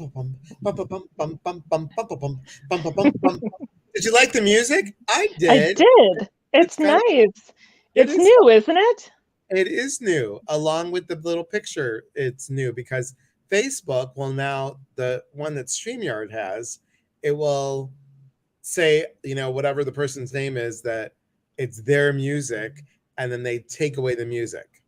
Did you like the music? I I did. did. It's It's kind of nice. it It's is new, isn't it? it is new. Along with the little picture, it's new because Facebook will now the one that StreamYard has, it will say, whatever the person's name is, that it's their music, and then they take away the music.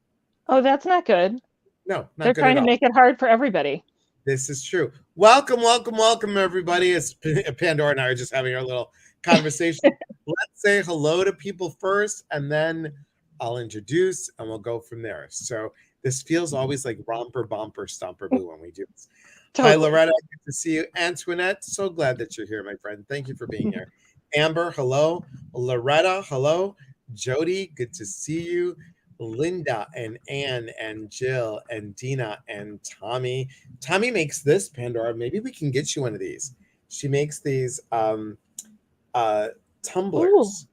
Oh, that's not good. No, not They're good trying at to all. make it hard for everybody. This is true. Welcome, welcome, welcome, everybody. It's Pandora and I are just having our little conversation. Let's say hello to people first, and then I'll introduce, and we'll go from there. So this feels always like romper, bumper, stomper, boo when we do this. Hi, Totally. Loretta. Good to see you. Antoinette, so glad that you're here, my friend. Thank you for being here. Amber, hello. Loretta, hello. Jody, good to see you. Linda and Anne and Jill and Dina and Tommy. Tommy makes this, Pandora. Maybe we can get you one of these. She makes these uh Ooh. tumblers.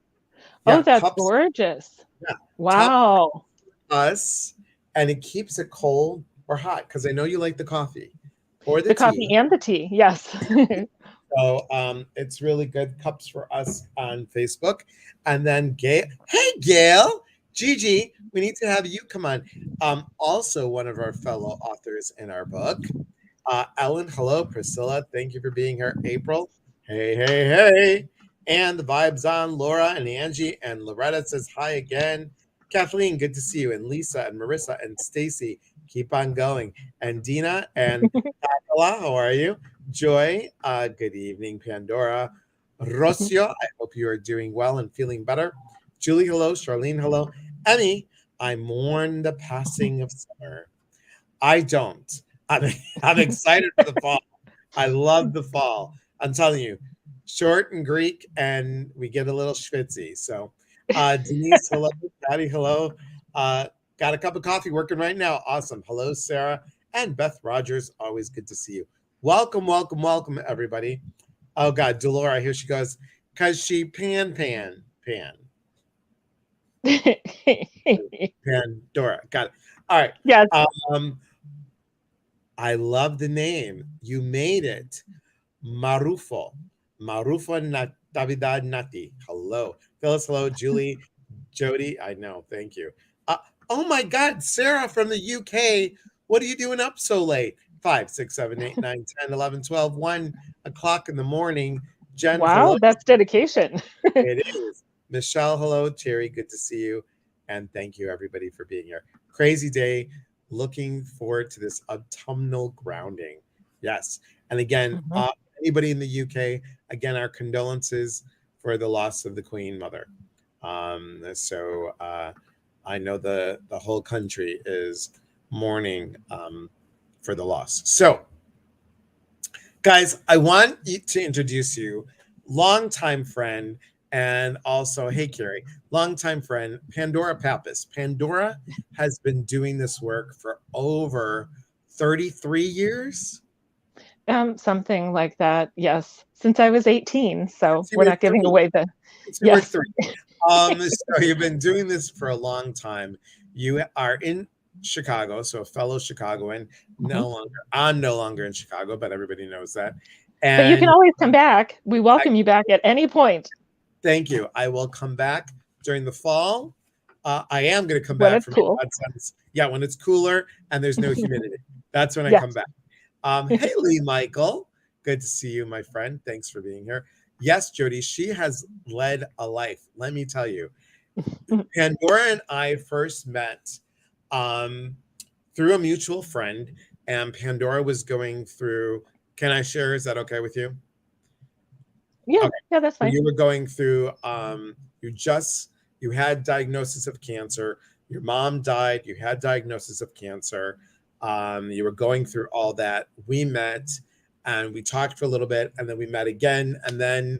Oh, Yeah, that's cups. gorgeous. Yeah. Top Wow. us, and it keeps it cold or hot because I know you like the coffee or the The coffee tea. and the tea. Yes. So it's really good cups for us on Facebook. And then Gail, hey Gail, Gigi, we need to have you come on. Also one of our fellow authors in our book. Ellen, hello. Priscilla, thank you for being here. April, hey, hey, hey. And the vibes on. Laura and Angie and Loretta says hi again. Kathleen, good to see you. And Lisa and Marissa and Stacy, keep on going. And Dina and Angela, how are you? Joy, good evening. Pandora, Rocio, I hope you are doing well and feeling better. Julie, hello. Charlene, hello. Emmy, I mourn the passing of summer. I don't. I'm excited for the fall. I love the fall. I'm telling you, short and Greek, and we get a little schwitzy. So, Denise, hello. Patty, hello. Uh, got a cup of coffee working right now. Awesome. Hello, Sarah and Beth Rogers. Always good to see you. Welcome, welcome, welcome, everybody. Oh God, Delora, here she goes. Cause she pan. Pandora. Got it. All right. Yes. Um, I love the name. You made it. Marufo. Marufo Natividad Nati. Hello. Phyllis, hello. Julie, Jody, I know. Thank you. Oh my God, Sarah from the UK. What are you doing up so late? 5, 6, 7, 8, 9, 10, 11, 12, 1 o'clock in the morning. Jen, hello. Wow, that's dedication. It is. Michelle, hello. Terry, good to see you. And thank you, everybody, for being here. Crazy day. Looking forward to this autumnal grounding. Yes. And again, Mhm. anybody in the UK, again, our condolences for the loss of the Queen Mother. So I know the whole country is mourning for the loss. So, guys, I want to introduce you, longtime friend, and also, hey, Carrie, longtime friend, Pandora Pappas. Pandora has been doing this work for over 33 years. Something like that. Yes. Since I was 18, so Since you we're were not giving three. away the Since you were yes. 3. So you've been doing this for a long time. You are in Chicago, so a fellow Chicagoan. Mhm. I'm no longer in Chicago, but everybody knows that. But you can And always come back. We I welcome you back at any point thank you. I will come back during the fall. I am going to come when back it's for my cool. godson's. Yeah, when it's cooler and there's no humidity. That's when I come Yes. back. Hey, Lee Michael. Good to see you, my friend. Thanks for being here. Yes, Jody, she has led a life. Let me tell you. Pandora and I first met um, through a mutual friend, and Pandora was going through. Can I share? Is that okay with you? Yeah, Okay. yeah, that's So fine. you were going through, you had diagnosis of cancer. Your mom died. You had diagnosis of cancer. You were going through all that. We met and we talked for a little bit, and then we met again. And then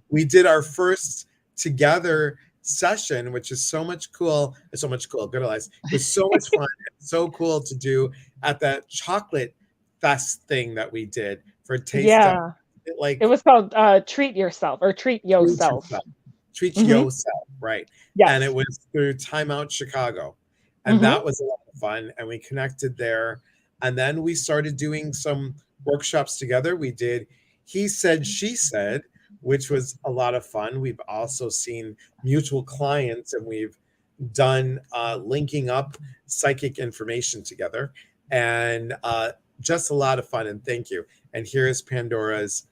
we did our first together session, which is so much cool. It's so much cool. Good Elias. It was so much fun. So cool to do at that chocolate fest thing that we did for Taste of Yeah. It like was called Treat Yourself or Treat treat Yourself. yourself. Treat Hmm. yourself, right? And it Yes. was through Time Out Chicago. And Hmm. that was a lot of fun. And we connected there. And then we started doing some workshops together. We did He Said, She Said, which was a lot of fun. We've also seen mutual clients, and we've done linking up psychic information together, and just a lot of fun. And thank you. And here is Pandora's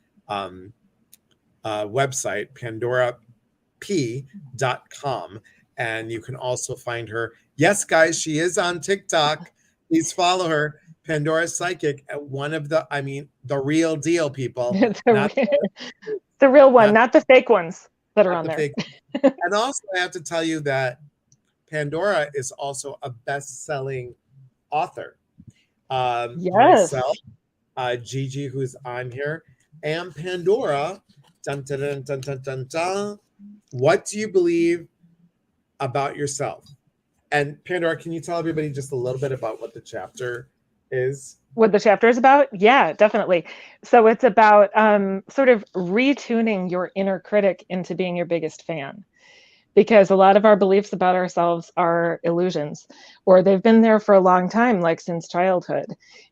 website, pandorap.com, and you can also find her. Yes, guys, she is on TikTok. Please follow her, Pandora Psychic, at one of the, I mean, the real deal, people, not the real one, not, not the fake ones that are not on the there. fake. And also, I have to tell you that Pandora is also a best-selling author. Yes. Myself, Gigi, who's on here, and Pandora. Dun, dun, dun, dun, dun, dun, dun. What do you believe about yourself? And Pandora, can you tell everybody just a little bit about what the chapter is? What the chapter is about? Yeah, definitely. So it's about sort of retuning your inner critic into being your biggest fan. Because a lot of our beliefs about ourselves are illusions, or they've been there for a long time, like since childhood.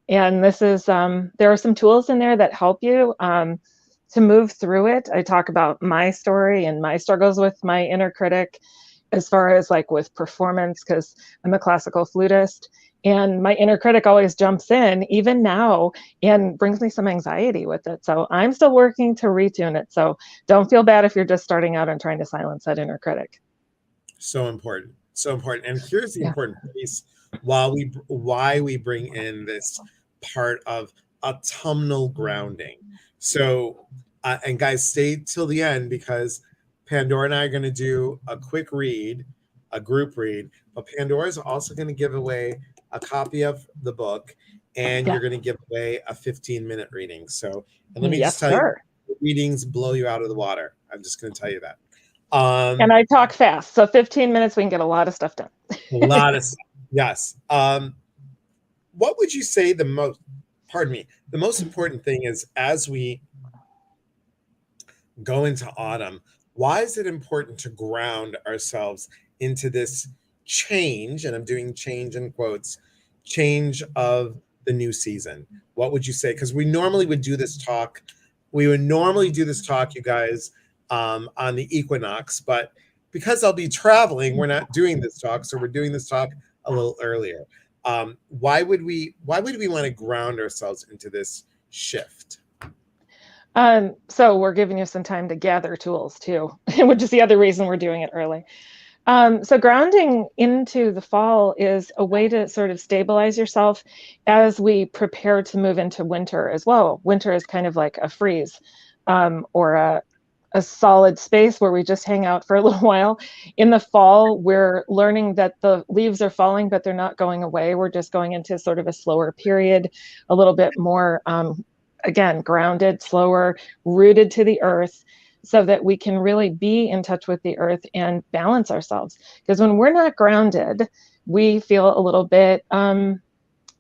And this is, there are some tools in there that help you to move through it. I talk about my story and my struggles with my inner critic, as far as like with performance, because I'm a classical flutist. And my inner critic always jumps in, even now, and brings me some anxiety with it. So I'm still working to retune it. So don't feel bad if you're just starting out and trying to silence that inner critic. So important. So important. And here's the Yeah. important piece why we bring in this part of autumnal grounding. So, and guys, stay till the end, because Pandora and I are going to do a quick read, a group read, but Pandora is also going to give away a copy of the book, and you're going to give away a 15-minute reading. So, and let me Yes, just tell sir. you, readings blow you out of the water. I'm just going to tell you that. And I talk fast, so 15 minutes, we can get a lot of stuff done. A lot of stuff. Yes. What would you say the most, pardon me, the most important thing is, as we go into autumn, why is it important to ground ourselves into this change? And I'm doing change in quotes, change of the new season. What would you say? Because we normally would do this talk. We would normally do this talk, you guys, on the equinox, but because I'll be traveling, we're not doing this talk. So we're doing this talk a little earlier. Why would we want to ground ourselves into this shift? So we're giving you some time to gather tools too, which is the other reason we're doing it early. So grounding into the fall is a way to sort of stabilize yourself as we prepare to move into winter as well. Winter is kind of like a freeze, or a solid space where we just hang out for a little while. In the fall, we're learning that the leaves are falling, but they're not going away. We're just going into sort of a slower period, a little bit more, again, grounded, slower, rooted to the earth, so that we can really be in touch with the earth and balance ourselves. Because when we're not grounded, we feel a little bit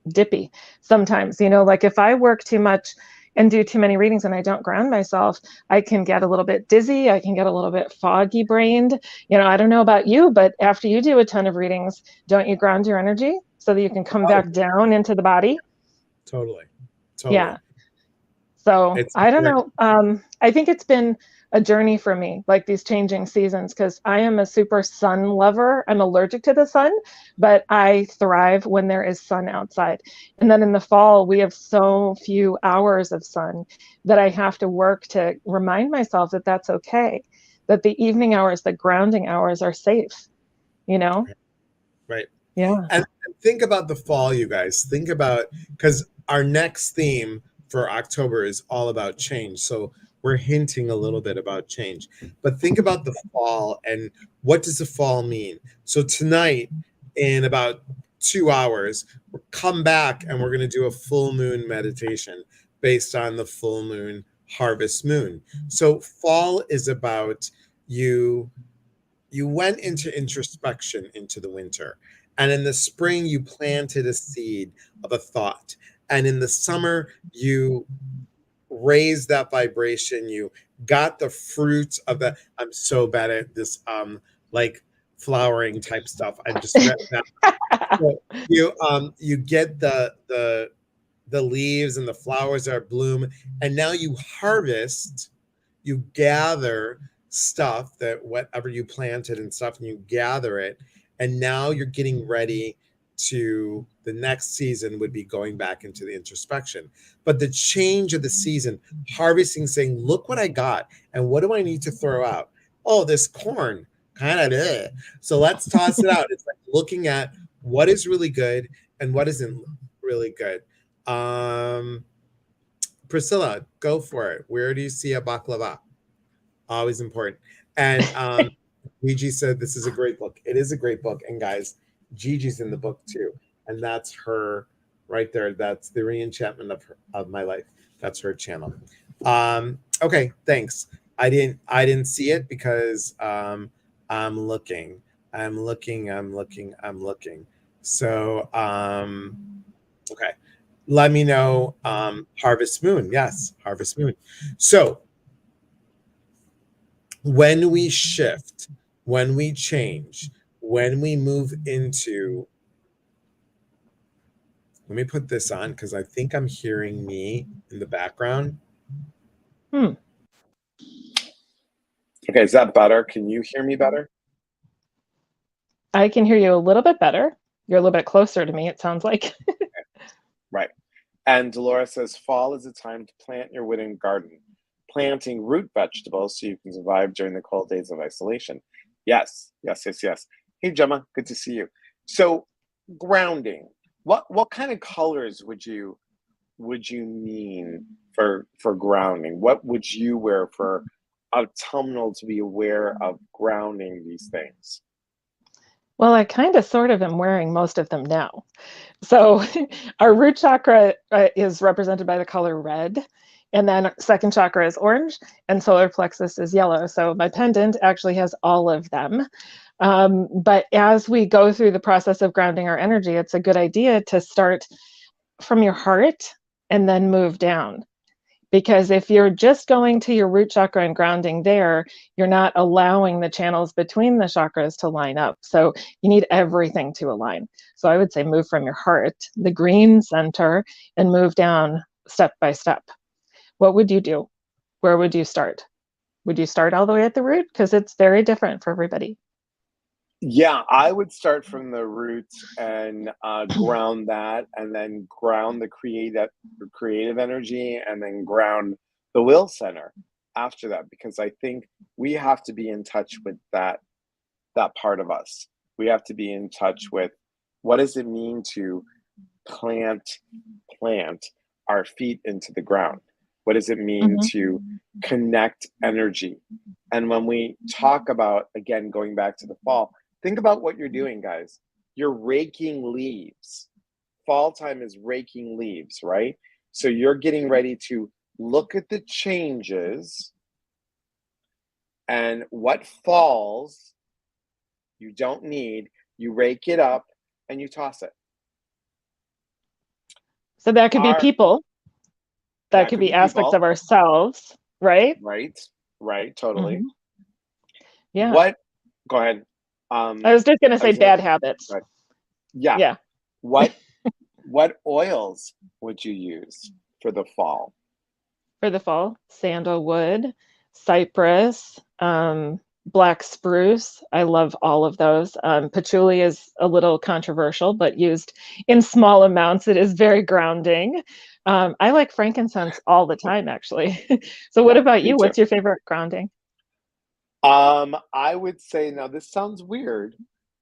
dippy sometimes. Like if I work too much and do too many readings and I don't ground myself, I can get a little bit dizzy. I can get a little bit foggy brained. I don't know about you, but after you do a ton of readings, don't you ground your energy so that you can come back down into the body? Totally. Yeah. So I don't know. I think it's been a journey for me, like these changing seasons, because I am a super sun lover. I'm allergic to the sun, but I thrive when there is sun outside. And then in the fall, we have so few hours of sun that I have to work to remind myself that that's okay, that the evening hours, the grounding hours are safe, Right. Yeah. And think about the fall, you guys. Think about, because our next theme for October is all about change. So we're hinting a little bit about change. But think about the fall, and what does the fall mean? So tonight, in about 2 hours, we'll come back and we're going to do a full moon meditation based on the full moon harvest moon. So fall is about you went into introspection into the winter. And in the spring, you planted a seed of a thought. And in the summer, you raised that vibration. You got the fruits of that. I'm so bad at this, like flowering type stuff. I just read that. So you get the the leaves and the flowers are bloom, and now you harvest, you gather stuff that whatever you planted and stuff, and you gather it, and now you're getting ready to the next season would be going back into the introspection. But the change of the season, harvesting, saying, look what I got, and what do I need to throw out? Oh, this corn, kind of. So let's toss it out. It's like looking at what is really good and what isn't really good. Priscilla, go for it. Where do you see a baklava? Always important. And Gigi said this is a great book. It is a great book. And guys, Gigi's in the book too. And that's her right there. That's the reenchantment of my life. That's her channel. Okay, thanks. I didn't see it because I'm looking. So okay. Let me know. Harvest Moon. Yes, Harvest Moon. So when we shift, when we change, when we move into, let me put this on because I think I'm hearing me in the background. Okay, is that better? Can you hear me better? I can hear you a little bit better. You're a little bit closer to me, it sounds like. Right. And Dolores says, fall is a time to plant your wooden garden, planting root vegetables so you can survive during the cold days of isolation. Yes. Hey, Gemma, good to see you. So grounding, what kind of colors would you mean for grounding? What would you wear for autumnal to be aware of grounding these things? Well, I kind of sort of am wearing most of them now. So our root chakra is represented by the color red, and then second chakra is orange, and solar plexus is yellow. So my pendant actually has all of them. But as we go through the process of grounding our energy, it's a good idea to start from your heart and then move down. Because if you're just going to your root chakra and grounding there, you're not allowing the channels between the chakras to line up. So you need everything to align. So I would say move from your heart, the green center, and move down step by step. What would you do? Where would you start? Would you start all the way at the root? Because it's very different for everybody. Yeah, I would start from the roots and ground that, and then ground the creative energy, and then ground the will center after that, because I think we have to be in touch with that part of us. We have to be in touch with what does it mean to plant our feet into the ground? What does it mean to connect energy? And when we talk about, again, going back to the fall, think about what you're doing, guys. You're raking leaves. Fall time is raking leaves, right? So you're getting ready to look at the changes and what falls you don't need, you rake it up and you toss it. So that could be people. That could be aspects people of ourselves, right? Right, totally. Yeah. Go ahead. I was just going to say bad habits. Right. Yeah. What oils would you use for the fall? For the fall, sandalwood, cypress, black spruce. I love all of those. Patchouli is a little controversial, but used in small amounts, it is very grounding. I like frankincense all the time, actually. So what about you? What's your favorite grounding? I would say, now this sounds weird.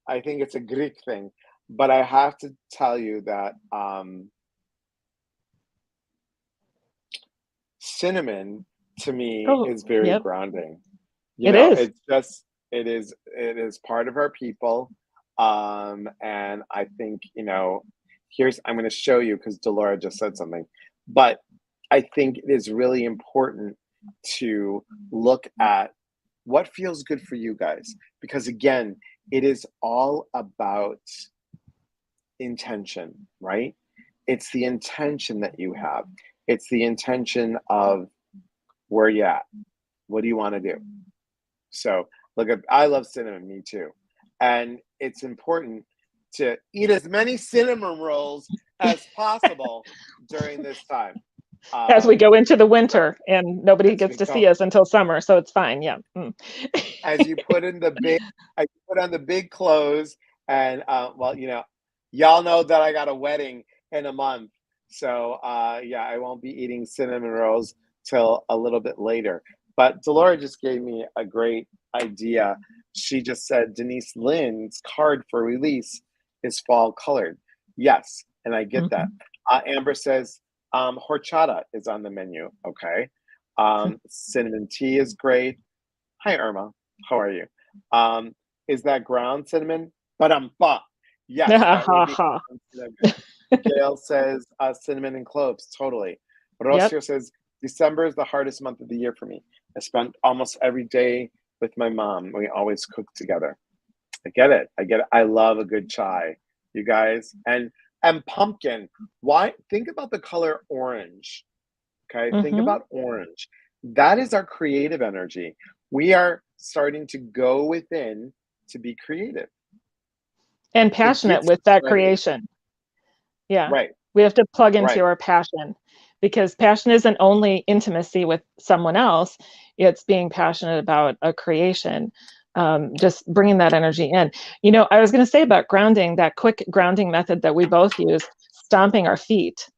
I think it's a Greek thing, but I have to tell you that cinnamon to me is very grounding. It's just it is part of our people. And I think, I'm going to show you because Delora just said something, but I think it is really important to look at what feels good for you guys, because again, it is all about intention, right? It's the intention that you have. It's the intention of where you at. What do you want to do? So I love cinnamon, me too. And it's important to eat as many cinnamon rolls as possible during this time. As we go into the winter and nobody as gets we to go. see us until summer, so it's fine. Yeah. As you put on the big clothes, and well, y'all know that I got a wedding in a month, so yeah, I won't be eating cinnamon rolls till a little bit later. But Delora just gave me a great idea. She just said Denise Lynn's card for release is fall colored. Yes, and I get that. Amber says horchata is on the menu. Okay. Cinnamon tea is great. Hi, Irma. How are you? Is that ground cinnamon? Ba-dum-ba. Yes, that would be ground cinnamon. Gail says cinnamon and cloves. Totally. Yep. Rocio says December is the hardest month of the year for me. I spent almost every day with my mom. We always cook together. I get it. I love a good chai, you guys. And pumpkin. Why? Think about the color orange. Okay. Think about orange. That is our creative energy. We are starting to go within to be creative and passionate with that creation. Yeah. Right. We have to plug into our passion, because passion isn't only intimacy with someone else, it's being passionate about a creation. Just bringing that energy in. I was going to say about grounding, that quick grounding method that we both use, stomping our feet,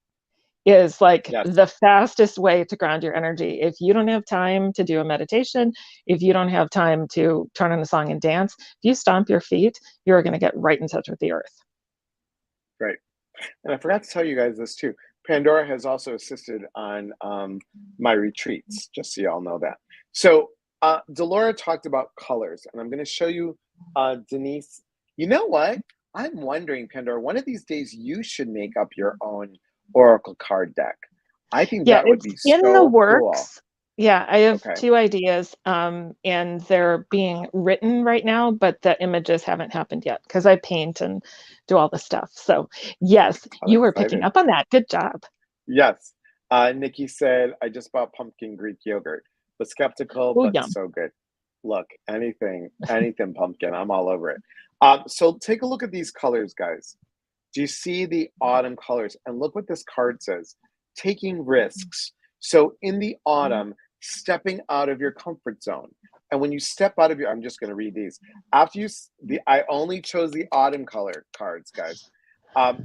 is like the fastest way to ground your energy. If you don't have time to do a meditation, if you don't have time to turn on a song and dance, if you stomp your feet, you're going to get right in touch with the earth. Right. And I forgot to tell you guys this too. Pandora has also assisted on my retreats, just so you all know that. So Delora talked about colors, and I'm going to show you Denise. You know what? I'm wondering, Pandora, one of these days you should make up your own oracle card deck. I think that would be in so the works. cool. Yeah, I have 2 ideas, and they're being written right now, but the images haven't happened yet because I paint and do all the stuff. So yes, you were picking up on that. Good job. Yes. Nikki said, I just bought pumpkin Greek yogurt. Was skeptical, but yum. so good. Look, anything pumpkin, I'm all over it. So take a look at these colors, guys. Do you see the autumn colors? And look what this card says, taking risks. So in the autumn, stepping out of your comfort zone. And when you step out of I'm just going to read these. I only chose the autumn color cards, guys.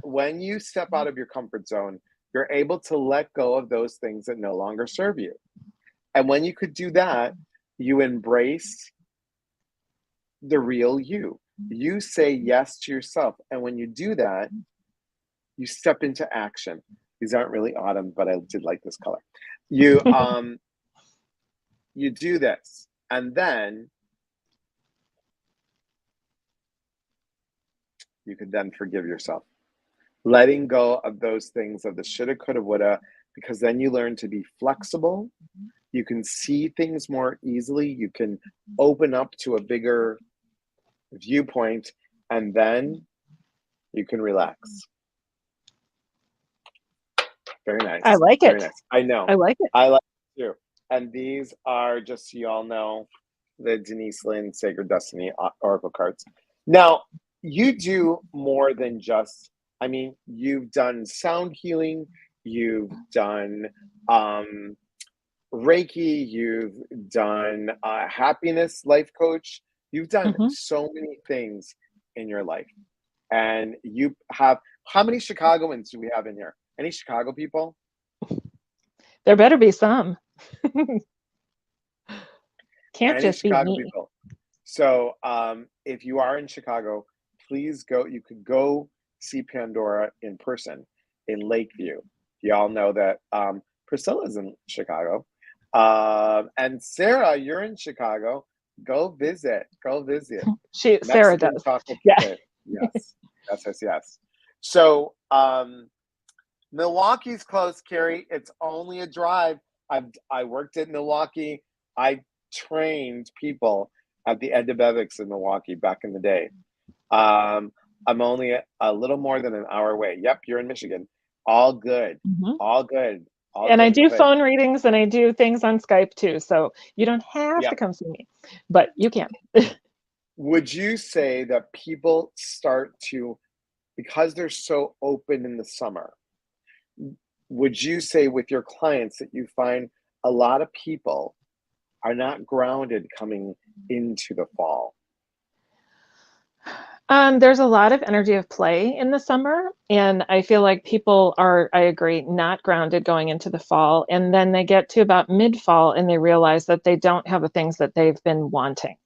When you step out of your comfort zone, you're able to let go of those things that no longer serve you. And when you could do that, you embrace the real you. You say yes to yourself. And when you do that, you step into action. These aren't really autumn, but I did like this color. You you do this, and then you could then forgive yourself. Letting go of those things of the shoulda, coulda, woulda, because then you learn to be flexible. You can see things more easily. You can open up to a bigger viewpoint, and then you can relax. Very nice. I like it. Very nice. I know. I like it. I like it too. And these are, just so you all know, the Denise Lynn Sacred Destiny Oracle cards. Now, you do more than just, you've done sound healing, you've done Reiki, you've done happiness life coach. You've done so many things in your life. And you have, how many Chicagoans do we have in here? Any Chicago people? There better be some. Can't Any just Chicago be me. people. So if you are in Chicago, please go. You could go see Pandora in person in Lakeview. Y'all know that Priscilla's in Chicago. And Sarah, you're in Chicago. Go visit. Go visit. Sarah does. Yeah. Yes. So Milwaukee's close, Carrie. It's only a drive. I worked at Milwaukee. I trained people at the Edebevix in Milwaukee back in the day. I'm only a little more than an hour away. Yep, you're in Michigan. All good. All good. And I do phone readings and I do things on Skype too. So you don't have to come see me, but you can. Would you say that people start to because they're so open in the summer, would you say with your clients that you find a lot of people are not grounded coming into the fall? There's a lot of energy of play in the summer, and I feel like people are, I agree, not grounded going into the fall. And then they get to about mid-fall and they realize that they don't have the things that they've been wanting.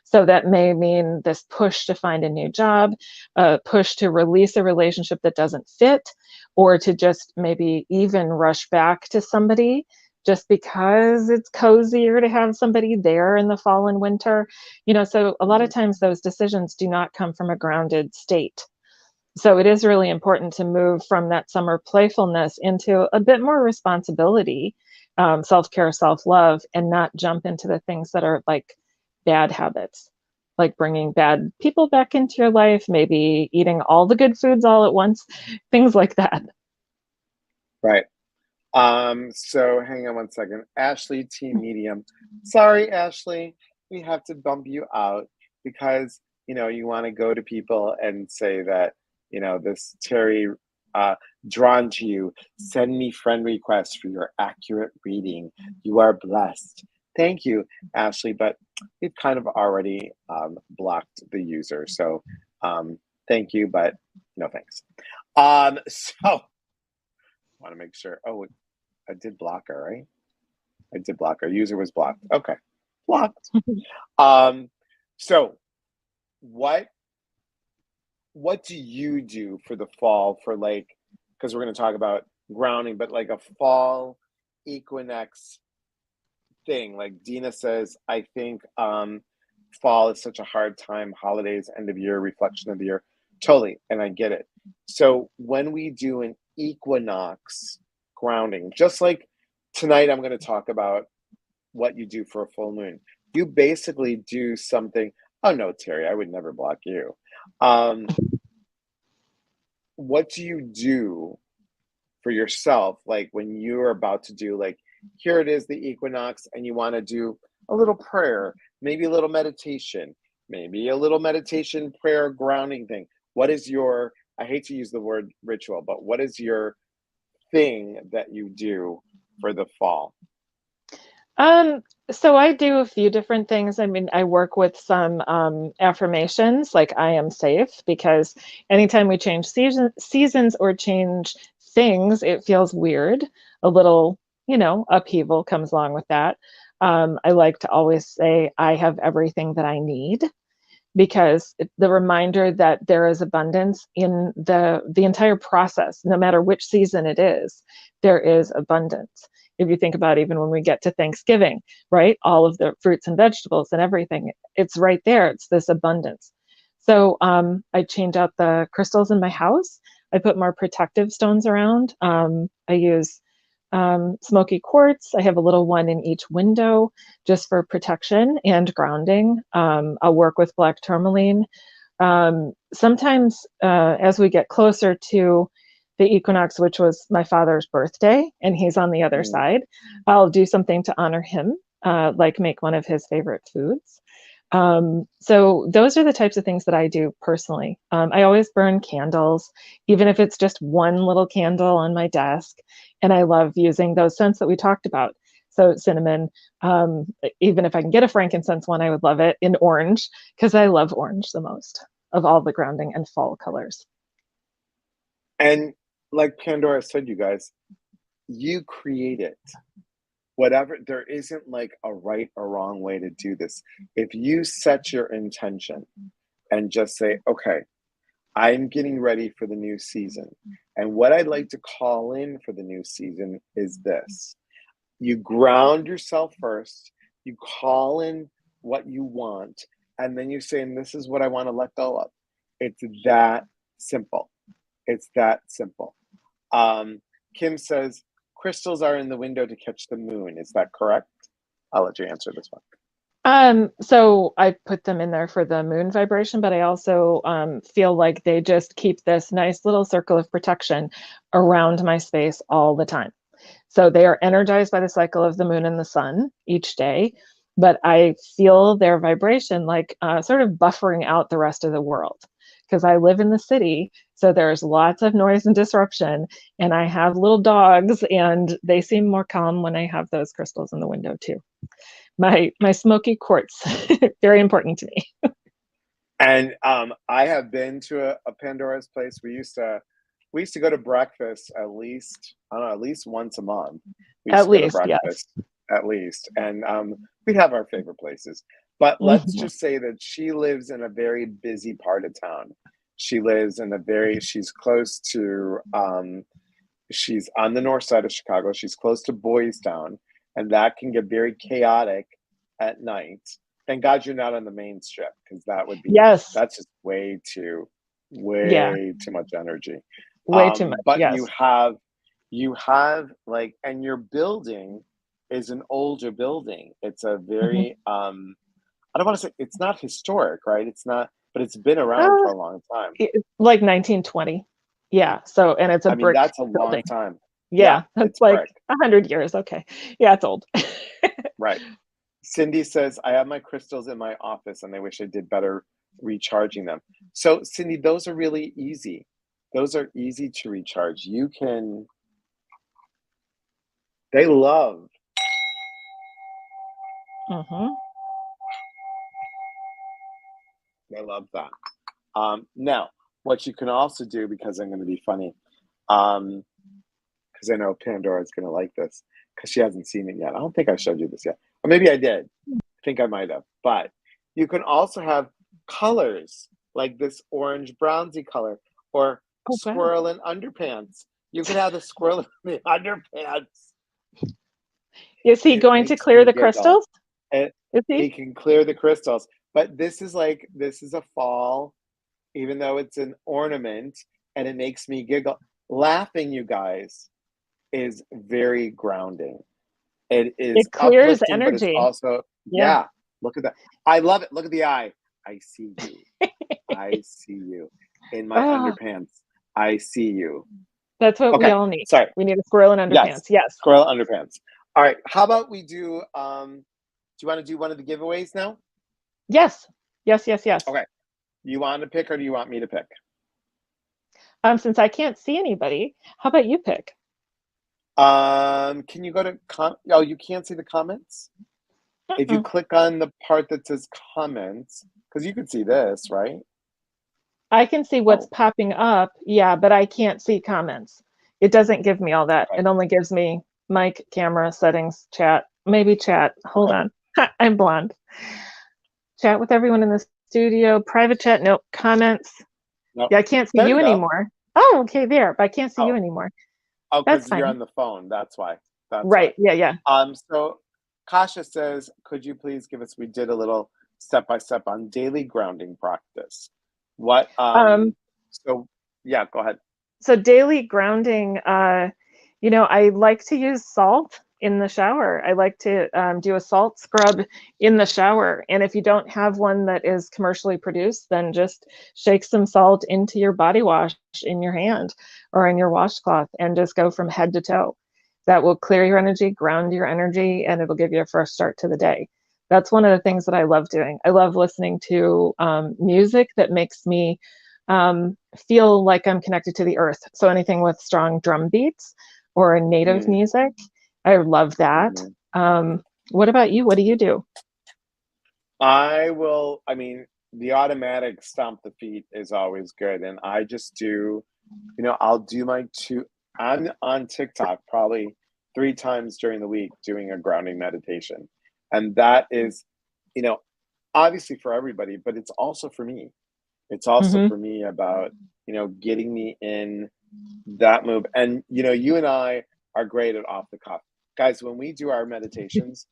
So that may mean this push to find a new job, a push to release a relationship that doesn't fit, or to just maybe even rush back to somebody just because it's cozier to have somebody there in the fall and winter. So a lot of times those decisions do not come from a grounded state. So it is really important to move from that summer playfulness into a bit more responsibility, self-care, self-love, and not jump into the things that are like bad habits, like bringing bad people back into your life, maybe eating all the good foods all at once, things like that. Right. So hang on one second. Ashley, Team Medium. Sorry, Ashley, we have to bump you out because you want to go to people and say that, this Terry drawn to you. Send me friend requests for your accurate reading. You are blessed. Thank you, Ashley, but we've kind of already blocked the user. So thank you, but no thanks. So want to make sure. Oh, I did block her, right? I did block her. User was blocked. Okay. Blocked. So what do you do for the fall for because we're going to talk about grounding, but like a fall equinox thing. Like Dina says, I think fall is such a hard time, holidays, end of year, reflection of the year. Totally. And I get it. So when we do an equinox grounding, just like tonight, I'm going to talk about what you do for a full moon. You basically do something. Oh no, Terry, I would never block you. What do you do for yourself? Like when you're about to do here it is, the equinox, and you want to do a little prayer, maybe a little meditation, prayer, grounding thing. What is your, I hate to use the word ritual, but what is your thing that you do for the fall? So I do a few different things. I mean, I work with some affirmations like I am safe, because anytime we change seasons or change things, it feels weird. A little, upheaval comes along with that. I like to always say I have everything that I need, because the reminder that there is abundance in the entire process, no matter which season it is, there is abundance. If you think about even when we get to Thanksgiving, right? All of the fruits and vegetables and everything, it's right there. It's this abundance. So I change out the crystals in my house. I put more protective stones around. I use smoky quartz. I have a little one in each window just for protection and grounding. I'll work with black tourmaline. Sometimes as we get closer to the equinox, which was my father's birthday, and he's on the other side, I'll do something to honor him, like make one of his favorite foods. So those are the types of things that I do personally. I always burn candles, even if it's just one little candle on my desk. And I love using those scents that we talked about. So cinnamon, even if I can get a frankincense one, I would love it in orange, because I love orange the most of all the grounding and fall colors. And like Pandora said, you guys, you create it. Whatever, there isn't a right or wrong way to do this. If you set your intention and just say, okay, I'm getting ready for the new season. And what I'd like to call in for the new season is this. You ground yourself first, you call in what you want, and then you say, and this is what I want to let go of. It's that simple. It's that simple. Kim says, crystals are in the window to catch the moon. Is that correct? I'll let you answer this one. So I put them in there for the moon vibration, but I also feel like they just keep this nice little circle of protection around my space all the time. So they are energized by the cycle of the moon and the sun each day, but I feel their vibration sort of buffering out the rest of the world, because I live in the city, so there's lots of noise and disruption, and I have little dogs, and they seem more calm when I have those crystals in the window too. My smoky quartz, very important to me. And I have been to a Pandora's place. We used to go to breakfast at least, I don't know, at least once a month. We used At to go to least, yes. breakfast at least, and we'd have our favorite places. But let's Mhm. just say that she lives in a very busy part of town. She lives in a very, she's close to, she's on the north side of Chicago. She's close to Boys Town, and that can get very chaotic at night. Thank God you're not on the main strip, because that would be, Yes. that's just Yeah. way too much energy. Way too much. But Yes. you have like, and your building is an older building. It's a Mhm. very I don't want to say it's not historic, right? It's not, but it's been around Uh, for a long time. like 1920. Yeah. So, and it's a I mean, brick that's a long building. time. Yeah, Yeah, that's it's like brick. 100 years. Okay. Yeah, it's old. Right. Cindy says, I have my crystals in my office and I wish I did better recharging them. So, Cindy, those are really easy. Those are easy to recharge. You can, they love, Hmm. they love that. Now, what you can also do, because I'm going to be funny, because I know Pandora is going to like this, because she hasn't seen it yet. I don't think I showed you this yet. Or maybe I did. I think I might have. But you can also have colors like this orange brownsy color, or Oh, wow. squirrel in underpants. You could have the squirrel in the underpants. Is he It going to makes clear me the giggle. crystals? It, Is he? he can clear the crystals. But this is like, this is a fall, even though it's an ornament, and it makes me giggle. Laughing, you guys, is very grounding. It is It clears uplifting, but it's energy. also, Yeah. yeah, look at that. I love it. Look at the eye. I see you. I see you. In my Oh, underpants, I see you. that's what we Okay, all need. sorry. We need a squirrel in Yes, underpants. Yes. squirrel underpants. All right, how about we do you want to do one of the giveaways now? Yes. Yes, yes, yes. Okay. You want to pick or do you want me to pick? Since I can't see anybody, how about you pick? Can you go to oh, you can't see the comments? If you Mm-mm. click on the part that says comments, because you can see this, right? I can see what's Oh, popping up. Yeah, but I can't see comments. It doesn't give me all that. okay. It only gives me mic, camera, settings, chat, maybe chat. Hold Okay. on. I'm blonde. Chat with everyone in the studio. Private chat. Nope. Comments. No. Yeah, I can't see There you you go. anymore. Oh, okay, there. But I can't see you Oh, anymore. oh, That's because you're fine. on the phone. That's why. That's why. Right. Yeah, yeah. So Kasha says, could you please give us, we did a little step by step on daily grounding practice. What Um, so yeah, go ahead. so daily grounding, I like to use salt in the shower. I like to do a salt scrub in the shower. And if you don't have one that is commercially produced, then just shake some salt into your body wash in your hand or in your washcloth and just go from head to toe. That will clear your energy, ground your energy, and it'll give you a fresh start to the day. That's one of the things that I love doing. I love listening to music that makes me feel like I'm connected to the earth. So anything with strong drum beats or native Mm, music, I love that. mhm. What about you? What do you do? I mean, the automatic stomp the feet is always good. And I just do, I'll do my two, I'm on TikTok probably 3 times during the week doing a grounding meditation. And that is, you know, obviously for everybody, but it's also for me. It's also Hmm. for me about, getting me in that move. And, you and I are great at off the cuff. Guys, when we do our meditations,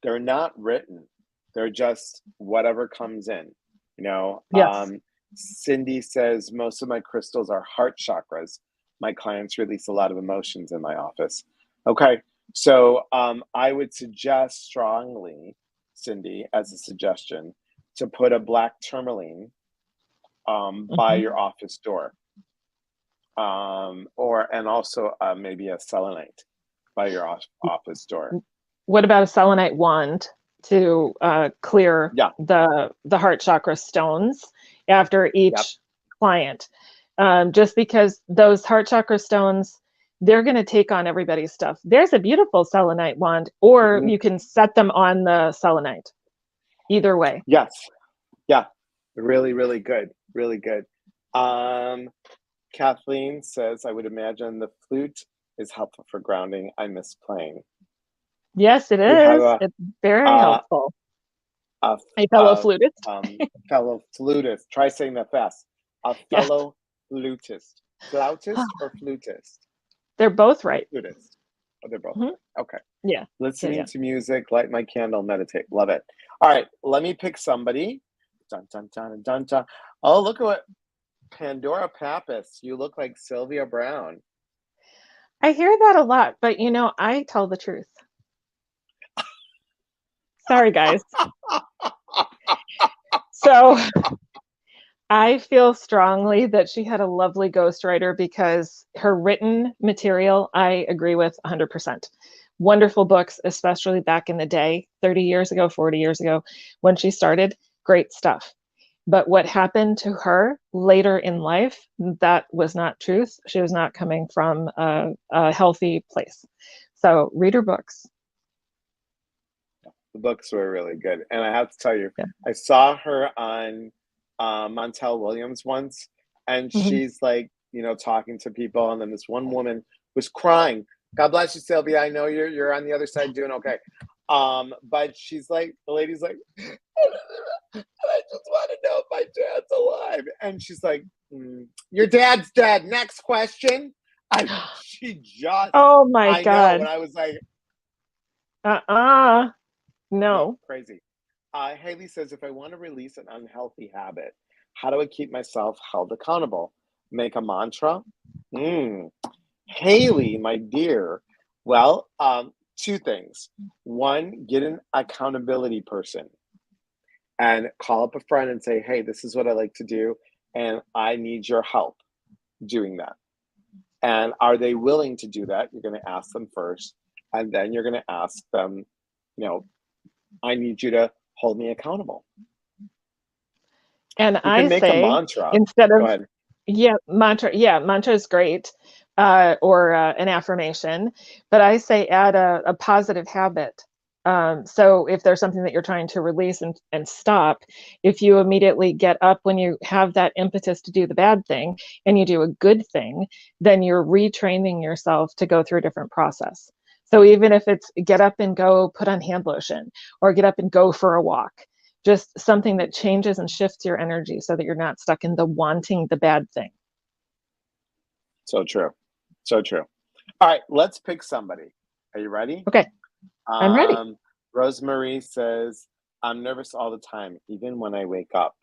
they're not written. They're just whatever comes in, you know. Yes. Cindy says most of my crystals are heart chakras. My clients release a lot of emotions in my office. Okay. So I would suggest strongly, Cindy, as a suggestion, to put a black tourmaline by Hmm. your office door, or and also maybe a selenite by your office door. What about a selenite wand to clear Yeah. the heart chakra stones after Yep. each client, just because those heart chakra stones, they're going to take on everybody's stuff. There's a beautiful selenite wand, or you can set them on the selenite. Either way. Yes. Yeah. Really, really good. Really good. Kathleen says, I would imagine the flute is helpful for grounding. I miss playing. Yes, it is. It's very helpful. A fellow flutist. Fellow flutist. Try saying that fast. A fellow flutist. Flautist or flutist? They're both right. Flutist. Oh, they're both. Okay. Yeah. Listening to music, light my candle, meditate. Love it. All right. Let me pick somebody. Dun, dun, dun, dun, dun. Oh, look at what Pandora Pappas. You look like Sylvia Brown. I hear that a lot, but you know, I tell the truth. Sorry, guys. So I feel strongly that she had a lovely ghostwriter, because her written material, I agree with 100%. Wonderful books, especially back in the day, 30 years ago, 40 years ago, when she started, great stuff. But what happened to her later in life, that was not truth. She was not coming from a healthy place. So read her books. The books were really good. And I have to tell you, I saw her on Montel Williams once, and she's like, you know, talking to people, and then this one woman was crying. God bless you, Sylvia. I know you're on the other side doing okay. But she's like, the lady's like, I just want to know if my dad's alive. And she's like, your dad's dead. Next question. She just, oh my God. know, and I was like, no. Crazy. Haley says, if I want to release an unhealthy habit, how do I keep myself held accountable? Make a mantra? Haley, my dear. Well, two things. One, get an accountability person and call up a friend and say, hey, this is what I like to do, and I need your help doing that. And are they willing to do that? You're going to ask them first, and then you're going to ask them, you know, I need you to hold me accountable. And you I make say, a mantra instead of, Go ahead. mantra is great, or an affirmation, but I say add a positive habit. So if there's something that you're trying to release and stop, if you immediately get up when you have that impetus to do the bad thing and you do a good thing, then you're retraining yourself to go through a different process. So even if it's get up and go put on hand lotion, or get up and go for a walk, just something that changes and shifts your energy so that you're not stuck in the wanting the bad thing. So true. So true. All right, let's pick somebody. Are you ready? Okay. I'm ready. Rosemary says, I'm nervous all the time, even when I wake up.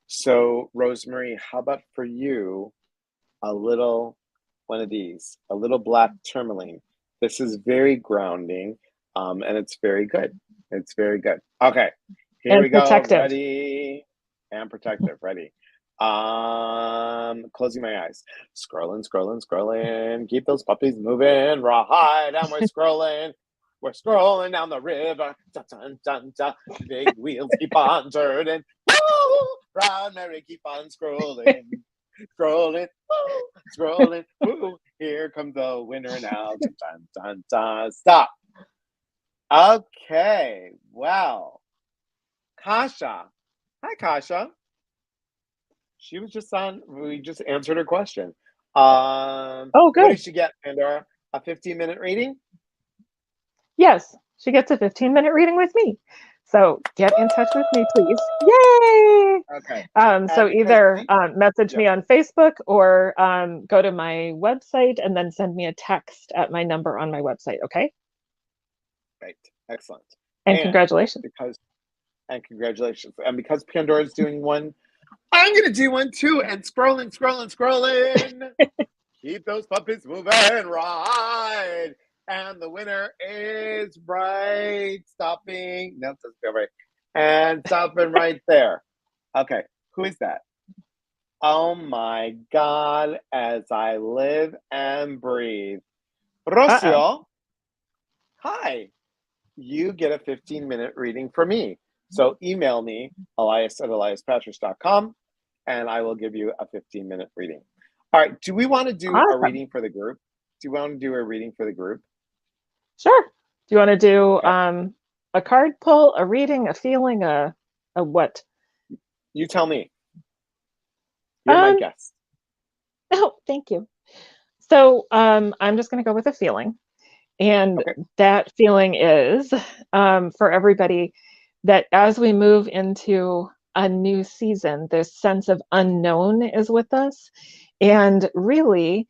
So, Rosemary, how about for you, a little one of these, a little black tourmaline. This is very grounding, and it's very good. It's very good. Okay, here we go. Protective. Ready and protective. Ready. Closing my eyes. Scrolling. Keep those puppies moving. Right, and we're scrolling. We're scrolling down the river. Dun, dun, dun, dun. Big wheels keep on turning. Woo! Round Mary, keep on scrolling. Scrolling. Woo! Here comes the winner now. Dun, dun, dun, dun. Stop. Okay. Well, Kasha. Hi, Kasha. She was just on. We just answered her question. Oh, good. What did she get, Pandora? A 15-minute reading? Yes, she gets a 15-minute reading with me. So get in touch with me, please. Yay! Okay. So either message me on Facebook, or go to my website and then send me a text at my number on my website. Okay. Right. Excellent. And congratulations. Congratulations. And because Pandora's doing one, I'm going to do one too. And scrolling. Keep those puppies moving, right. And the winner is right. Stopping. No, doesn't feel right. And stopping right there. Okay. Who is that? Oh my God. As I live and breathe. Rocio. Hi. You get a 15-minute reading from me. So email me, Elias@eliaspatrice.com, and I will give you a 15-minute reading. All right. Do we want to do a Awesome. reading for the group? Do you want to do a reading for the group? Sure. Do you want to do Okay. a card pull, a reading, a feeling, a what? You tell me. You're my guest. Oh, thank you. So I'm just going to go with a feeling. And Okay. that feeling is for everybody that as we move into a new season, this sense of unknown is with us. And really,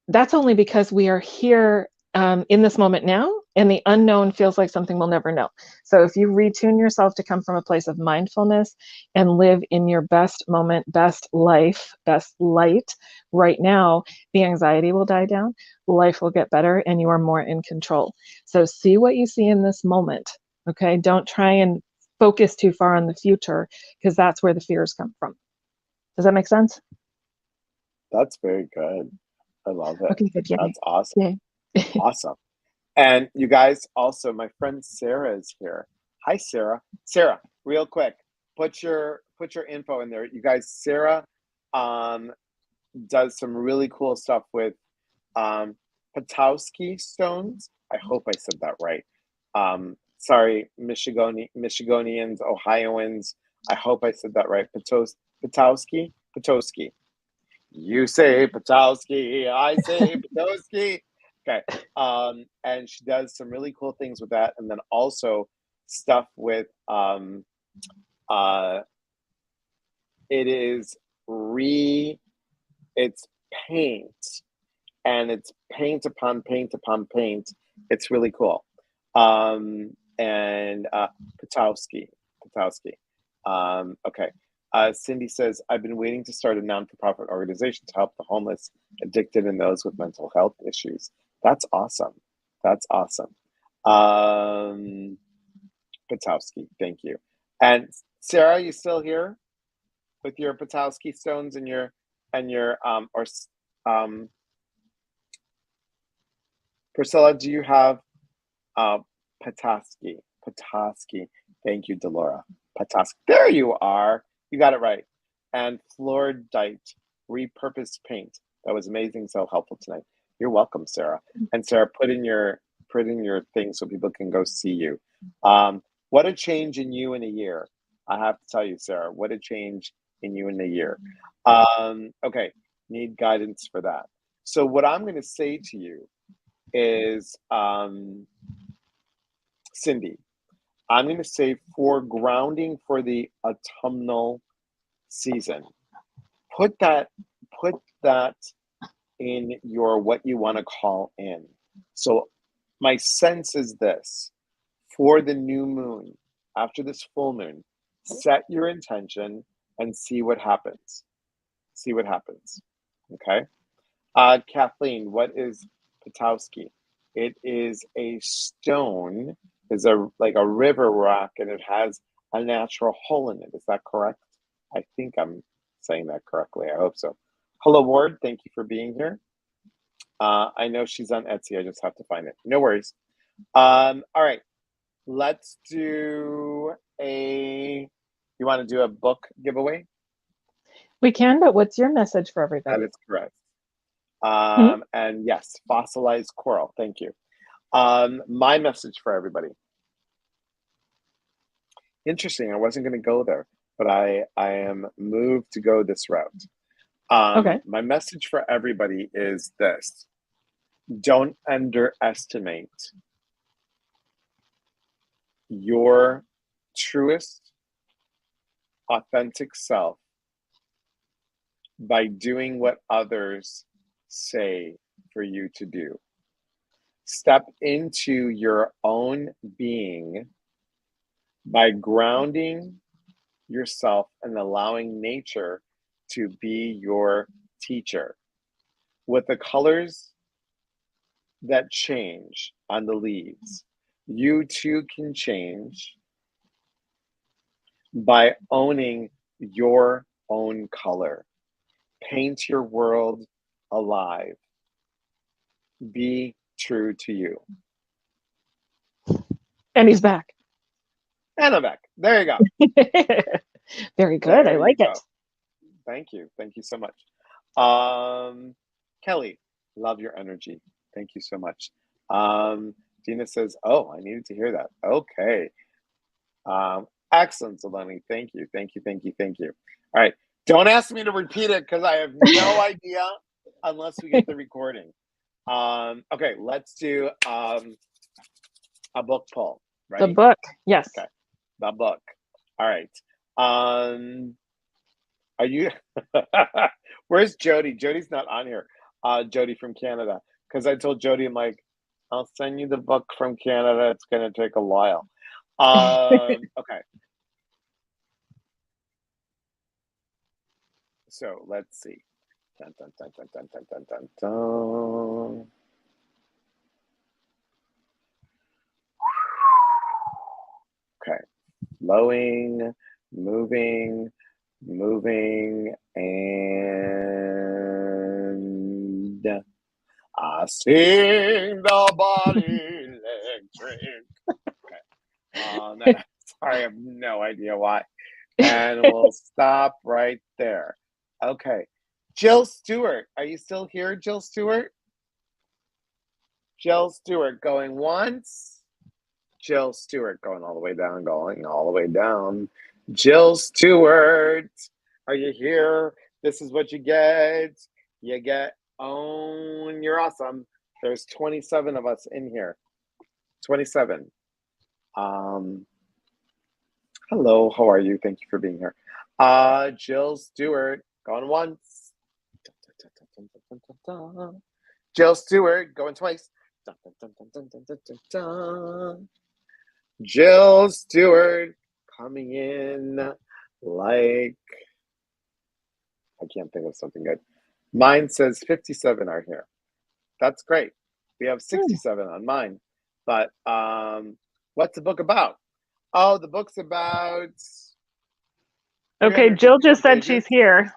that's only because we are here in this moment now, and the unknown feels like something we'll never know. So if you retune yourself to come from a place of mindfulness and live in your best moment, best life, best light right now, the anxiety will die down, life will get better, and you are more in control. So see what you see in this moment. Okay. Don't try and focus too far on the future, because that's where the fears come from. Does that make sense? That's very good. I love it. Okay, good. Yay. That's awesome. Yay. Awesome. And you guys, also, my friend Sarah is here. Hi, Sarah. Sarah, real quick, put your info in there. You guys, Sarah does some really cool stuff with Potowski stones. I hope I said that right. Sorry, Michigonians, Ohioans. I hope I said that right. Potowski. You say Potowski, I say Potowski. Okay. And she does some really cool things with that, and then also stuff with it's paint, and it's paint upon paint upon paint. It's really cool. And Potowski. Okay. Cindy says, I've been waiting to start a non-for-profit organization to help the homeless, addicted, and those with mental health issues. That's awesome. Potowski, thank you. And Sarah, you still here with your Potowski stones and your Priscilla, do you have Potowski? Thank you, Delora. Potowski. There you are. You got it right. And Fluorite repurposed paint. That was amazing. So helpful tonight. You're welcome, Sarah. And Sarah, put in your thing so people can go see you. What a change in you in a year. I have to tell you, Sarah, what a change in you in a year. Okay, need guidance for that. So what I'm going to say to you is, Cindy, I'm going to say for grounding for the autumnal season, put that in your what you want to call in. So my sense is this: for the new moon, after this full moon, set your intention and see what happens. Okay. Kathleen, what is Potowski? It is a stone, is like a river rock, and it has a natural hole in it. Is that correct? I think I'm saying that correctly. I hope so. Hello, Ward. Thank you for being here. I know she's on Etsy. I just have to find it. No worries. All right. Let's do you want to do a book giveaway? We can, but what's your message for everybody? That is correct. And yes, fossilized coral. Thank you. My message for everybody. Interesting. I wasn't going to go there, but I am moved to go this route. Okay. My message for everybody is this: don't underestimate your truest, authentic self by doing what others say for you to do. Step into your own being by grounding yourself and allowing nature to be your teacher. With the colors that change on the leaves, you too can change by owning your own color. Paint your world alive. Be true to you. And he's back. And I'm back. There you go. Very good. I like it. Thank you. Thank you so much. Kelly, love your energy. Thank you so much. Dina says, oh, I needed to hear that. Okay. Excellent, Zeloni. Thank you. Thank you. Thank you. Thank you. All right. Don't ask me to repeat it because I have no idea unless we get the recording. Okay, let's do a book poll. Ready? The book, yes. Okay, the book. All right. Are you? Where's Jody? Jody's not on here. Jody from Canada, because I told Jody, I'm like, I'll send you the book from Canada. It's gonna take a while. Okay. So let's see. Dun, dun, dun, dun, dun, dun, dun, dun, dun. Okay. Flowing, moving, and I sing the body electric. Okay. Sorry, I have no idea why. And we'll stop right there. Okay. Jill Stewart. Are you still here, Jill Stewart? Jill Stewart going once. Jill Stewart going all the way down, going all the way down. Jill Stewart, are you here? This is what you get. You get own. You're awesome. There's 27 of us in here. 27. Hello, how are you? Thank you for being here. Jill Stewart, going once. Jill Stewart, going twice. Jill Stewart coming in like, I can't think of something good. Mine says 57 are here. That's great. We have 67 on mine. But what's the book about? Oh, the book's about... Okay, Jill just said she's here.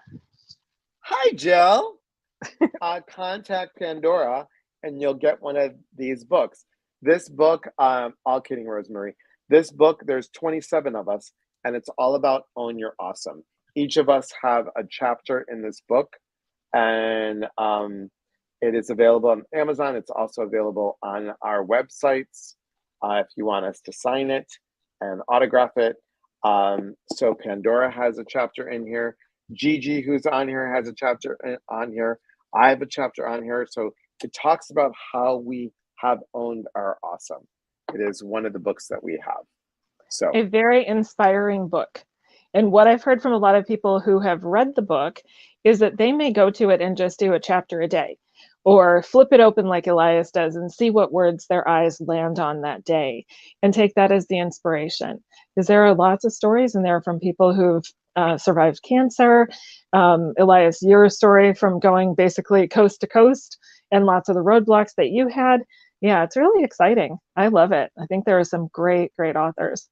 Hi, Jill. Contact Pandora and you'll get one of these books. This book, all kidding, Rosemary. This book, there's 27 of us, and it's all about Own Your Awesome. Each of us have a chapter in this book, and it is available on Amazon. It's also available on our websites if you want us to sign it and autograph it. So Pandora has a chapter in here. Gigi, who's on here, has a chapter on here. I have a chapter on here. So it talks about how we have owned our awesome. It is one of the books that we have. So a very inspiring book. And what I've heard from a lot of people who have read the book is that they may go to it and just do a chapter a day, or flip it open like Elias does and see what words their eyes land on that day and take that as the inspiration. Because there are lots of stories in there from people who've survived cancer. Elias, your story from going basically coast to coast and lots of the roadblocks that you had. Yeah, it's really exciting. I love it. I think there are some great, great authors.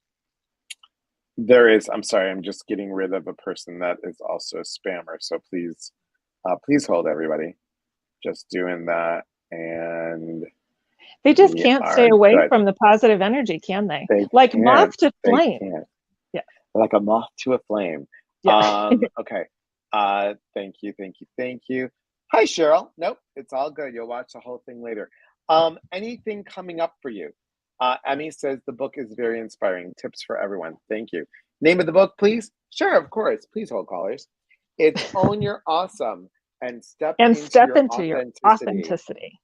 There is. I'm sorry. I'm just getting rid of a person that is also a spammer. So please, please hold, everybody. Just doing that, and they just can't stay away from the positive energy, can they? Like moth to flame. Yeah, like a moth to a flame. Yeah. Okay. Thank you. Thank you. Thank you. Hi, Cheryl. Nope, it's all good. You'll watch the whole thing later. Anything coming up for you? Emmy says the book is very inspiring. Tips for everyone. Thank you. Name of the book, please. Sure, of course. Please hold, callers. It's Own Your Awesome and Step into your authenticity.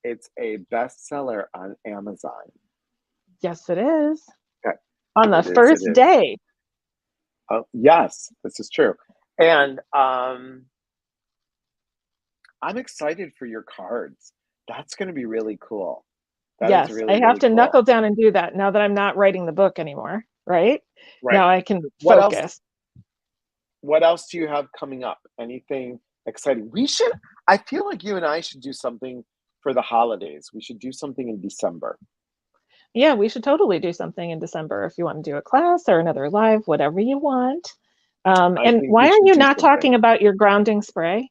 It's a bestseller on Amazon. Yes, it is. Okay. On the first day. Oh, yes, this is true. And I'm excited for your cards. That's going to be really cool. Yes, I have to knuckle down and do that now that I'm not writing the book anymore, right? Now I can focus. What else do you have coming up? Anything exciting? I feel like you and I should do something for the holidays. We should do something in December. Yeah, we should totally do something in December if you want to do a class or another live, whatever you want. And why are you not talking about your grounding spray,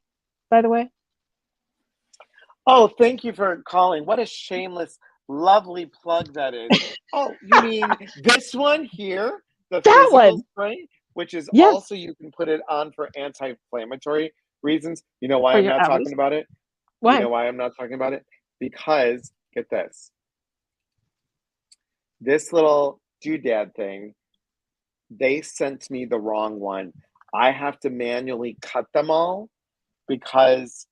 by the way? Oh, thank you for calling. What a shameless, lovely plug that is. Oh, you mean this one here? The that one. Spray? which is Yes, also, you can put it on for anti-inflammatory reasons. You know why for I'm your not allergies. talking about it? You Why? know why I'm not talking about it? Because, get this little doodad thing, they sent me the wrong one. I have to manually cut them all because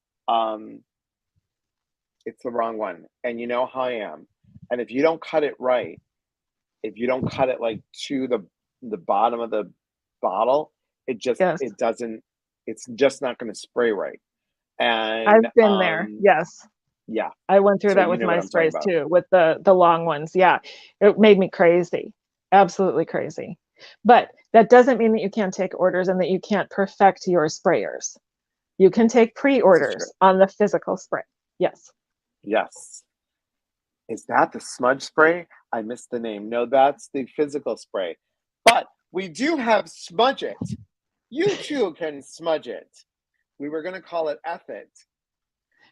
it's the wrong one. And you know how I am. And if you don't cut it right, if you don't cut it like to the bottom of the bottle, Yes, it doesn't, it's just not going to spray right. And I've been there. Yes, yeah, I went through so that you with know what my I'm talking sprays about. too, with the long ones. Yeah, it made me crazy, absolutely crazy. But that doesn't mean that you can't take orders and that you can't perfect your sprayers. You can take This is true. pre-orders on the physical spray. Yes. Yes. Is that the smudge spray? I missed the name. No, that's the physical spray. But we do have smudge it. You too can smudge it. We were going to call it F it,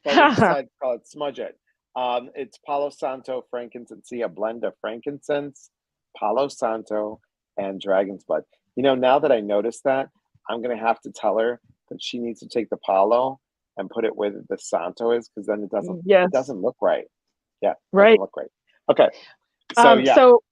but we decided to call it smudge it. It's Palo Santo frankincense, a blend of frankincense, Palo Santo, and dragon's blood. You know, now that I noticed that, I'm going to have to tell her that she needs to take the Palo and put it where the Santo is, because then it Yes. doesn't look right. Yeah, it doesn't Right. look right. Okay, so yeah, So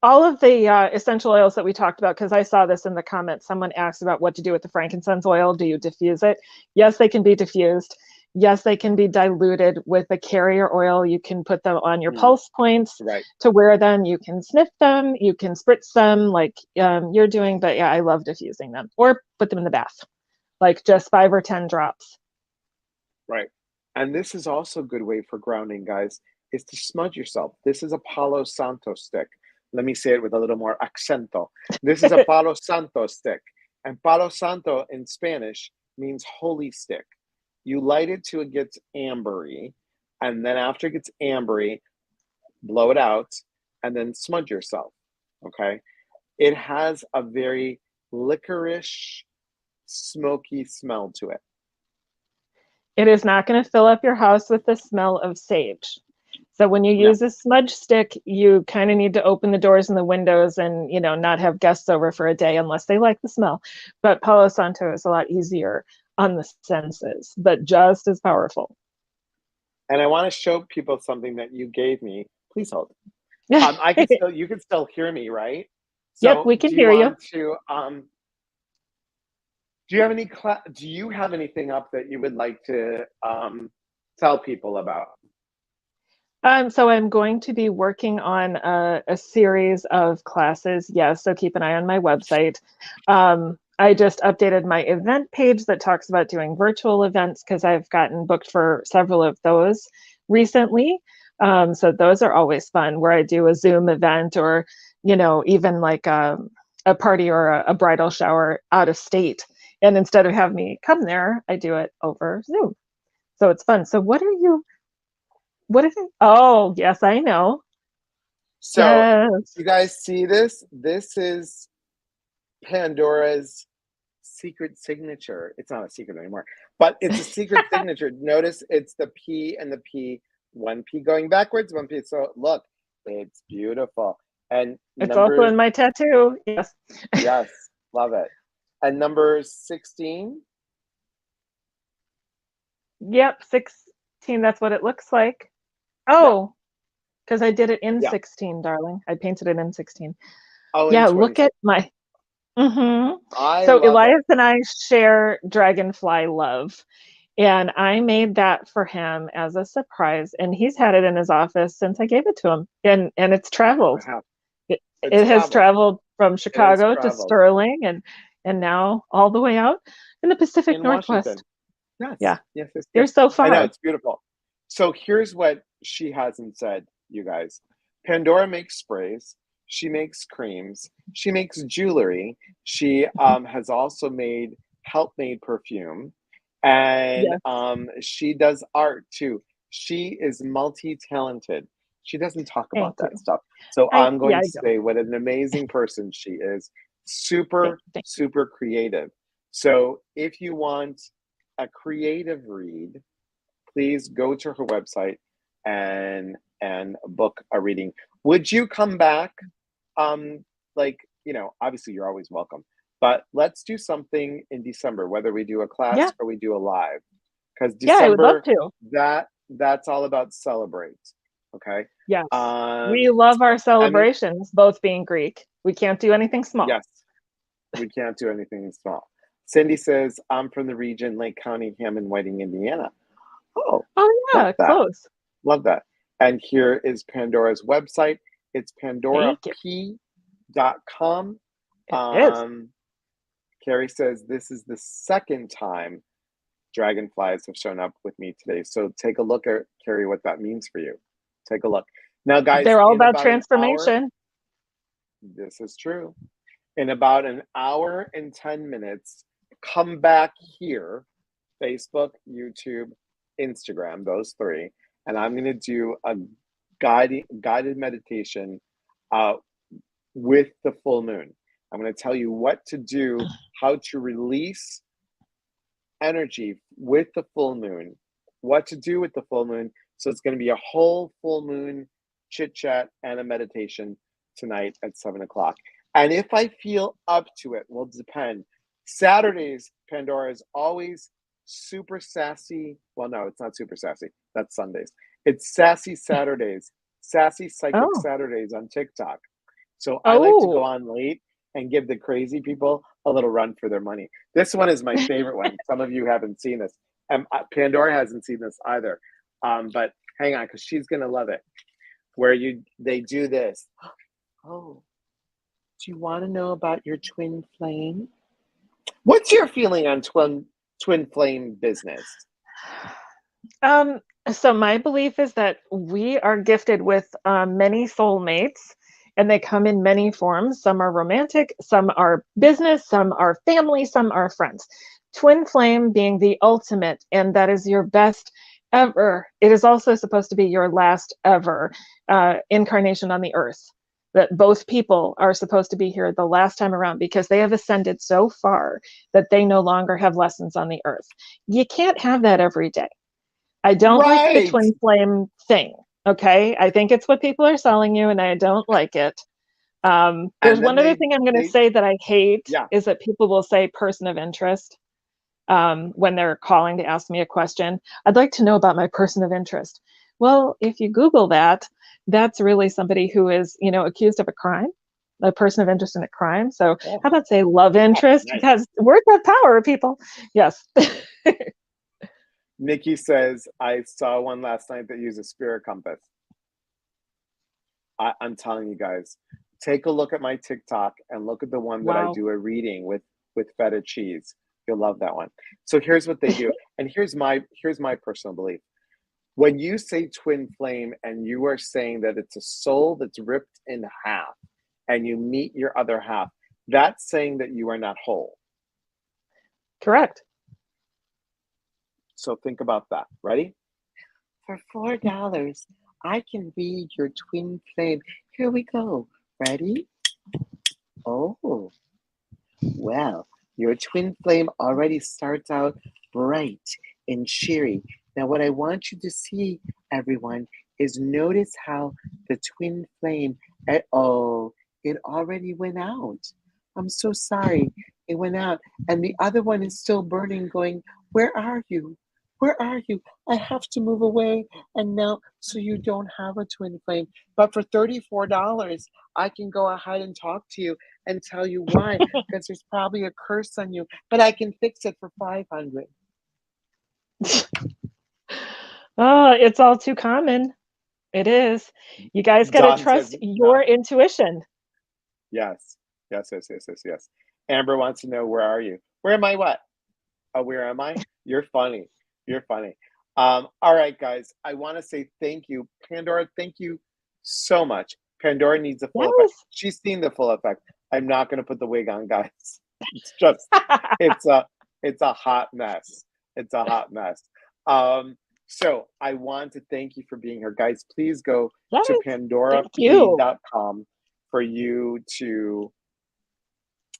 all of the essential oils that we talked about, because I saw this in the comments, someone asked about what to do with the frankincense oil. Do you diffuse it? Yes, they can be diffused. Yes, they can be diluted with a carrier oil. You can put them on your pulse points right. to wear them. You can sniff them. You can spritz them like you're doing. But yeah, I love diffusing them or put them in the bath, like just 5 or 10 drops. Right. And this is also a good way for grounding, guys, is to smudge yourself. This is a Palo Santo stick. Let me say it with a little more accento. This is a Palo Santo stick. And Palo Santo in Spanish means holy stick. You light it till it gets ambery. And then after it gets ambery, blow it out and then smudge yourself. Okay. It has a very licorice, smoky smell to it. It is not going to fill up your house with the smell of sage. So when you No. use a smudge stick, you kind of need to open the doors and the windows and, not have guests over for a day unless they like the smell. But Palo Santo is a lot easier on the senses, but just as powerful. And I want to show people something that you gave me. Please hold. Yep, You can still hear me, right? we So can hear you. do you have anything up that you would like to tell people about? So I'm going to be working on a series of classes. Yes, so keep an eye on my website. I just updated my event page that talks about doing virtual events because I've gotten booked for several of those recently. So those are always fun, where I do a Zoom event or, even like a party or a bridal shower out of state. And instead of having me come there, I do it over Zoom. So it's fun. So what is it? Oh, yes, I know. So Yes. you guys see this? This is Pandora's secret signature. It's not a secret anymore, but it's a secret signature. Notice it's the P and the P, one P going backwards, one P. So look, it's beautiful. And It's also in number, my tattoo. Yes. yes, love it. And number 16. Yep, 16. That's what it looks like. Yeah, Oh, because I did it in yeah. 16, darling. I painted it in 16. Oh, in Yeah, look at 26. my. hmm I So love it. Elias and I share dragonfly love. And I made that for him as a surprise. And he's had it in his office since I gave it to him. And it's I traveled. have. It, It's it has traveled. traveled from It has Chicago to traveled Sterling and now all the way out in the Pacific in Northwest. Washington. Yes, Yeah, yes, yes, you're yes. so I know, far. it's beautiful. So here's what she hasn't said, you guys. Pandora makes sprays. She makes creams. She makes jewelry. She has also made help-made perfume, and Yes, she does art too. She is multi-talented. She doesn't talk about thank that you. stuff. So I'm Yeah, going I to don't. say what an amazing person she is. Super, Thank super creative. So if you want a creative read, please go to her website and book a reading. Would you come back? Like, obviously you're always welcome, But let's do something in December, whether we do a class Yeah. or we do a live, because Yeah, I would love December, to. that's all about celebrate. Okay. Yes. We Um, love our and then, celebrations, both being Greek. We can't do anything small. yes, we can't do anything small. Cindy says, I'm from the region, Lake County, Hammond, Whiting, Indiana. Oh, Oh, love yeah, that. close. Love that. And here is Pandora's website. It's Thank you. pandorap.com. It is. Carrie says, this is the second time dragonflies have shown up with me today. So take a look at, Carrie, what that means for you. Take a look. Now, guys, They're all in about about an hour, transformation. this is true. In about an hour and 10 minutes, come back here, Facebook, YouTube, Instagram, those three, and I'm going to do a guided meditation uh, with the full moon. I'm going to tell you what to do, how to release energy with the full moon, what to do with the full moon. So it's going to be a whole full moon chit chat and a meditation tonight at 7 o'clock. And if I feel up to it, will depend. Saturdays, Pandora is always super sassy. Well, no, it's not super sassy. That's Sundays. It's sassy Saturdays, sassy psychic Oh. Saturdays on TikTok. So I like to go Oh. on late and give the crazy people a little run for their money. This one is my favorite one. Some of you haven't seen this. And Pandora hasn't seen this either. But hang on, because she's going to love it. Where they do this. Oh, do you want to know about your twin flame? What's your feeling on twin flame business? So my belief is that we are gifted with many soulmates, and they come in many forms. Some are romantic, some are business, some are family, some are friends. Twin flame being the ultimate, and that is your best ever. It is also supposed to be your last ever incarnation on the earth. That both people are supposed to be here the last time around because they have ascended so far that they no longer have lessons on the earth. You can't have that every day. I don't like the Right. twin flame thing. Okay. I think it's what people are selling you, and I don't like it. There's And then one other thing I'm going to say that I hate yeah. is that people will say person of interest when they're calling to ask me a question. I'd like to know about my person of interest. Well, if you Google that, that's really somebody who is, accused of a crime, a person of interest in a crime. So how about say love interest? Nice. Because words have power, people. Yes. Nikki says, I saw one last night that used a spirit compass. I'm telling you guys, take a look at my TikTok and look at the one that I Wow. do a reading with feta cheese. You'll love that one. So here's what they do. And here's my personal belief. When you say twin flame and you are saying that it's a soul that's ripped in half and you meet your other half, that's saying that you are not whole. Correct. So think about that. Ready? For $4, I can read your twin flame. Here we go. Ready? Oh, well, your twin flame already starts out bright and cheery. Now, what I want you to see, everyone, is notice how the twin flame, it already went out. I'm so sorry. It went out. And the other one is still burning, going, where are you? Where are you? I have to move away. And now, so you don't have a twin flame. But for $34, I can go ahead and talk to you and tell you why. Because there's probably a curse on you. But I can fix it for $500. Oh, it's all too common. It is. You guys got to Don says, trust no. your intuition. Yes. Amber wants to know, where are you? Where am I what? Oh, where am I? You're funny. You're funny. All right, guys. I want to say thank you. Pandora, thank you so much. Pandora needs a full effect. She's seen the full effect. I'm not going to put the wig on, guys. It's just, it's a hot mess. It's a hot mess. So I want to thank you for being here. Guys, please go to pandorap.com for you to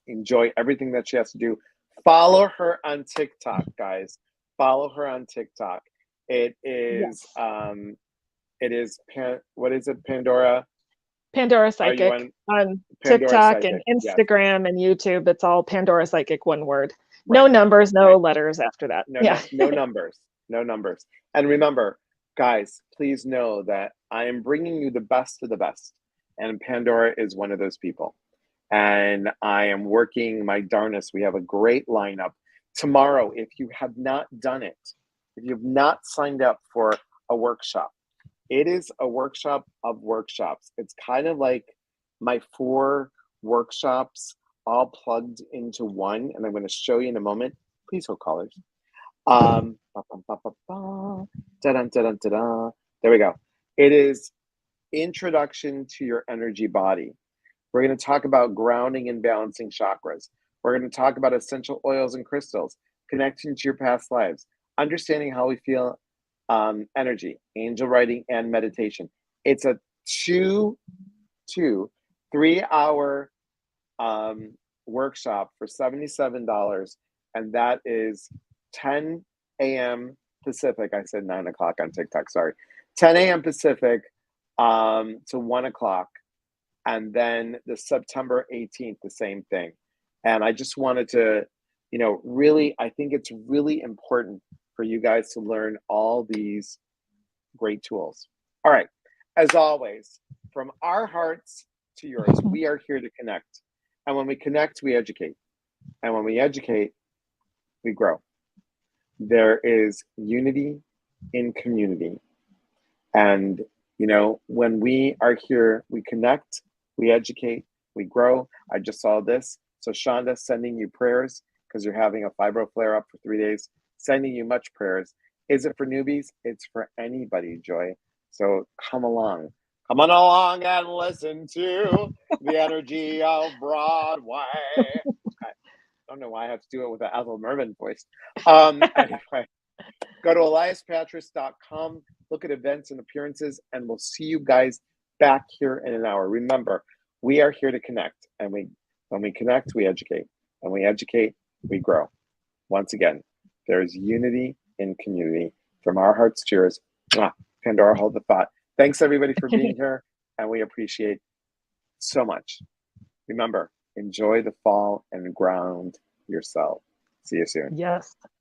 enjoy everything that she has to do. Follow her on TikTok, guys. Follow her on TikTok. It is what is it, Pandora? Pandora Are you Psychic on Pandora TikTok and Psychic? Yes. Instagram and YouTube. It's all Pandora Psychic, one word. No Right. numbers, no Right. letters after that. No, Yeah. no numbers. No numbers. And remember, guys, please know that I am bringing you the best of the best. And Pandora is one of those people. And I am working my darnest. We have a great lineup. Tomorrow, if you have not done it, if you've not signed up for a workshop, it is a workshop of workshops. It's kind of like my 4 workshops all plugged into one. And I'm going to show you in a moment. Please hold callers. Ba, ba, ba, ba, ba. Da-dun, da-dun, da-dun. There we go. It is Introduction to Your Energy Body. We're going to talk about grounding and balancing chakras. We're going to talk about essential oils and crystals, connecting to your past lives, understanding how we feel energy, angel writing, and meditation. It's a 3-hour workshop for $77, and that is 10 a.m. Pacific. I said 9 o'clock on TikTok, sorry. 10 a.m. Pacific to 1 o'clock. And then the September 18th, the same thing. And I just wanted to, really, I think it's really important for you guys to learn all these great tools. All right. As always, from our hearts to yours, we are here to connect. And when we connect, we educate. And when we educate, we grow. There is unity in community. And, when we are here, we connect, we educate, we grow. I just saw this. So Shonda, sending you prayers because you're having a fibro flare up for 3 days. Sending you much prayers. Is it for newbies? It's for anybody, Joy. So come along. Come on along and listen to the energy of Broadway. I don't know why I have to do it with an Ethel Merman voice. Anyway, go to eliaspatris.com, look at events and appearances, and we'll see you guys back here in an hour. Remember, we are here to connect, and when we connect, we educate. When we educate, we grow. Once again, there's unity in community. From our hearts to yours. Pandora, hold the thought. Thanks, everybody, for being here, and we appreciate so much. Remember, enjoy the fall and ground yourself. See you soon. Yes.